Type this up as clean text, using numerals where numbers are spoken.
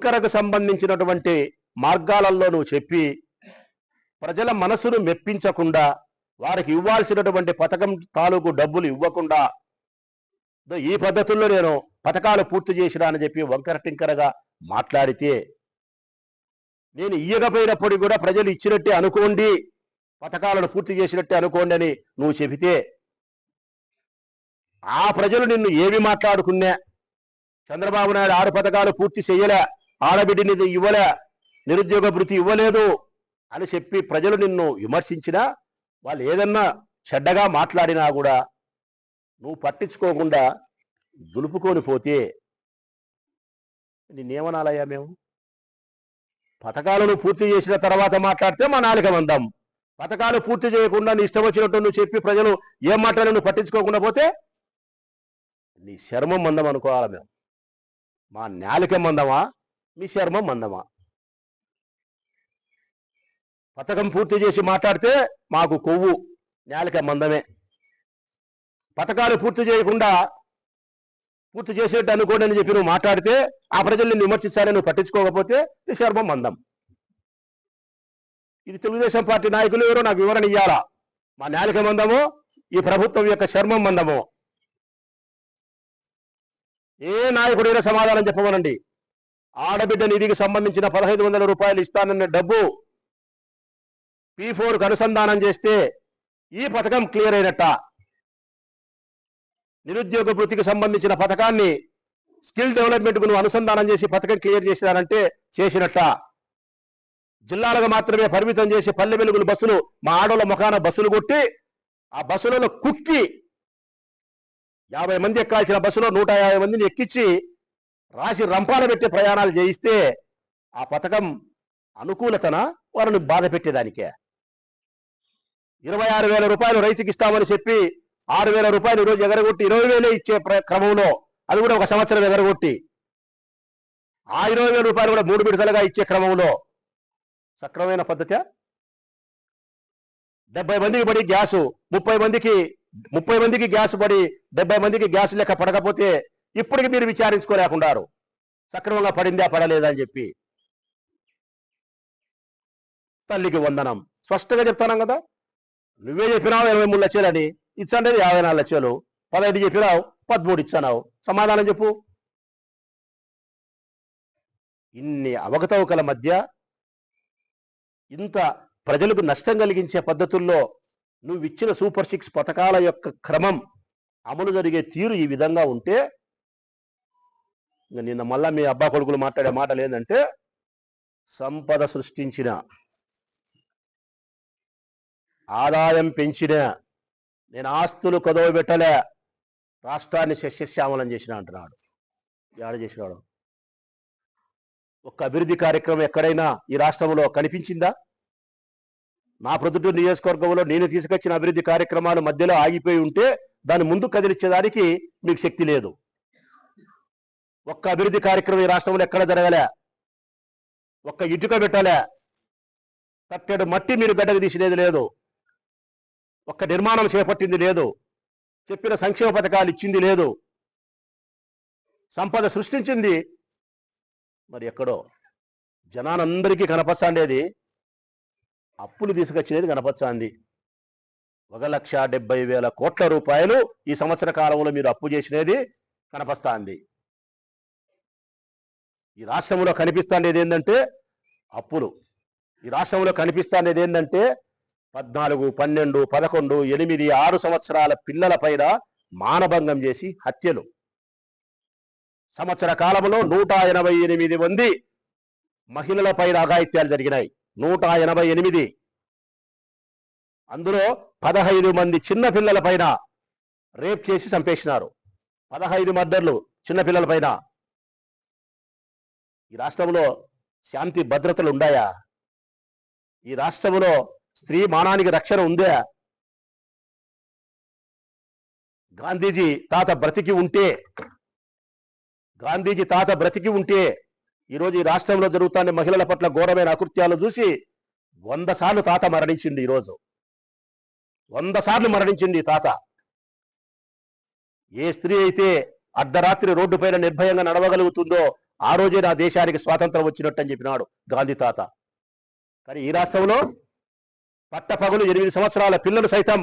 కరకు సంబంధించినటువంటి మార్గాలలో నువ్వు చెప్పి ప్రజల మనసును మెప్పించకుండా వారికి ఇవ్వాల్సినటువంటి పథకం తాలూకు డబ్బులు ఇవ్వకుండా ఈ పద్ధతుల్లో నేను పథకాలు పూర్తి చేసినా అని చెప్పి వంకర టింకరగా మాట్లాడితే నేను ఇయ్యకపోయినప్పుడు కూడా ప్రజలు ఇచ్చినట్టే అనుకోండి, పథకాలను పూర్తి చేసినట్టే అనుకోండి అని నువ్వు చెబితే ఆ ప్రజలు నిన్ను ఏమి మాట్లాడుకున్నా, చంద్రబాబు నాయుడు 6 పథకాలు పూర్తి చేయలే, ఆడబిడ్డని ఇవ్వలే, నిరుద్యోగ భృతి ఇవ్వలేదు అని చెప్పి ప్రజలు నిన్ను విమర్శించినా, వాళ్ళు ఏదన్నా చెడ్డగా మాట్లాడినా కూడా నువ్వు పట్టించుకోకుండా దులుపుకొని పోతే నిన్నేమనాలయ్యా మేము? పథకాలను పూర్తి చేసిన తర్వాత మాట్లాడితే మా నాలుక మందం, పథకాలు పూర్తి చేయకుండా నీ ఇష్టం వచ్చినట్టు నువ్వు చెప్పి ప్రజలు ఏం మాట్లాడి నువ్వు పట్టించుకోకుండా పోతే నీ శర్మం మందం అనుకోవాలి మేము. మా నాలుక మందమా, మీ శర్మం మందమా? పథకం పూర్తి చేసి మాట్లాడితే మాకు కొవ్వు, నాలుక మందమే. పథకాలు పూర్తి చేయకుండా పూర్తి చేసేట్టు అనుకోండి అని చెప్పి నువ్వు మాట్లాడితే ఆ ప్రజల్ని నిన్ను విమర్శిస్తారని నువ్వు పట్టించుకోకపోతే నీ శర్మం మందం. ఇది తెలుగుదేశం పార్టీ నాయకులు ఎవరో నాకు వివరణ ఇయ్యాలా. మా నాలుక మందమో ఈ ప్రభుత్వం యొక్క శర్మం మందమో ఏ నాయకుడైనా సమాధానం చెప్పమనండి. ఆడబిడ్డ నిధికి సంబంధించిన 1500 రూపాయలు ఇస్తానన్న డబ్బు P4కు అనుసంధానం చేస్తే ఈ పథకం క్లియర్ అయినట్ట. నిరుద్యోగ వృత్తికి సంబంధించిన పథకాన్ని స్కిల్ డెవలప్మెంట్కు నువ్వు అనుసంధానం చేసి పథకం క్లియర్ చేసినారంటే చేసినట్ట. జిల్లాలకు మాత్రమే పరిమితం చేసి పల్లె వెలుగులు బస్సులు మా ఆడోళ్ళ ముఖాన బస్సులు కొట్టి ఆ బస్సులలో కుక్కి 50 మంది ఎక్కాల్సిన బస్సులో 150 మందిని ఎక్కించి రాసి రంపాన పెట్టి ప్రయాణాలు చేయిస్తే ఆ పథకం అనుకూలతన వారిని బాధ పెట్టేదానికే. 26,000 రూపాయలు రైతుకి ఇస్తామని చెప్పి 6,000 రూపాయలు ఈరోజు ఎగరగొట్టి 20,000 ఇచ్చే క్రమంలో అది కూడా ఒక సంవత్సరం ఎగరగొట్టి ఆ 20,000 రూపాయలు కూడా 3 విడతలుగా ఇచ్చే క్రమంలో సక్రమైన పద్ధతి. 70 మందికి పడి గ్యాసు 30 మందికి గ్యాస్ పడి 70 మందికి గ్యాస్ లెక్క పడకపోతే ఇప్పటికి మీరు విచారించుకోలేకున్నారు సక్రమంగా పడిందా పడలేదా అని చెప్పి. తల్లికి వందనం స్పష్టంగా చెప్తాను కదా. నువ్వే చెప్పినావు 23 లక్షలని, ఇచ్చండేది 54 లక్షలు, 15 చెప్పినావు 13 ఇచ్చావు. సమాధానం చెప్పు. ఇన్ని అవకతవకల మధ్య ఇంత ప్రజలకు నష్టం కలిగించే పద్ధతుల్లో నువ్వు ఇచ్చిన సూపర్ 6 పథకాల యొక్క క్రమం అమలు జరిగే తీరు ఈ విధంగా ఉంటే నిన్న మళ్ళా మీ అబ్బా కొడుకులు మాట్లాడే మాటలు ఏంటంటే సంపద సృష్టించిన, ఆదాయం పెంచిన, నేను ఆస్తులు కదవబెట్టలే, రాష్ట్రాన్ని సస్యశ్యామలం చేసిన అంటున్నాడు. ఏడ చేసినాడు? ఒక్క అభివృద్ధి కార్యక్రమం ఎక్కడైనా ఈ రాష్ట్రంలో కనిపించిందా? నా ప్రొద్దుటూరు నియోజకవర్గంలో నేను తీసుకొచ్చిన అభివృద్ధి కార్యక్రమాలు మధ్యలో ఆగిపోయి ఉంటే దాన్ని ముందు కదిలించేదానికి మీకు శక్తి లేదు. ఒక్క అభివృద్ధి కార్యక్రమం ఈ రాష్ట్రంలో ఎక్కడ జరగలే, ఒక్క ఇటుక పెట్టలే, తట్టెడు మట్టి మీరు గడ్డకు తీసినది లేదు, ఒక్క నిర్మాణం చేపట్టింది లేదు, చెప్పిన సంక్షేమ పథకాలు ఇచ్చింది లేదు, సంపద సృష్టించింది మరి ఎక్కడో జనానందరికీ కనపచ్చాండేది అప్పులు తీసుకొచ్చినది కనపచ్చాంది. 1,70,000 కోట్ల రూపాయలు ఈ సంవత్సర కాలంలో మీరు అప్పు చేసినది కనపస్తాంది. ఈ రాష్ట్రంలో కనిపిస్తాండేది ఏంటంటే అప్పులు. ఈ రాష్ట్రంలో కనిపిస్తాండేది ఏంటంటే 14, 12, 11, 8, 6 సంవత్సరాల పిల్లల పైన మానభంగం చేసి హత్యలు. సంవత్సర కాలంలో 188 మంది మహిళల పైన అఘాయిత్యాలు జరిగినాయి. 188. అందులో 15 మంది చిన్న పిల్లల పైన రేప్ చేసి చంపేసినారు. 15 మర్డర్లు చిన్నపిల్లల పైన. ఈ రాష్ట్రంలో శాంతి భద్రతలు ఉన్నాయా? ఈ రాష్ట్రంలో స్త్రీ మానానికి రక్షణ ఉందా? గాంధీజీ తాత బ్రతికి ఉంటే ఈరోజు ఈ రాష్ట్రంలో జరుగుతున్న మహిళల పట్ల ఘోరమైన అకృత్యాలు చూసి 100 సార్లు తాత మరణించింది. ఈరోజు 100 సార్లు మరణించింది తాత. ఏ స్త్రీ అయితే అర్ధరాత్రి రోడ్డు పైన నిర్భయంగా నడవగలుగుతుందో ఆ రోజే నా దేశానికి స్వాతంత్రం వచ్చినట్టు అని చెప్పినాడు గాంధీ తాత. కానీ ఈ రాష్ట్రంలో పట్టపగలు 8 సంవత్సరాల పిల్లలు సైతం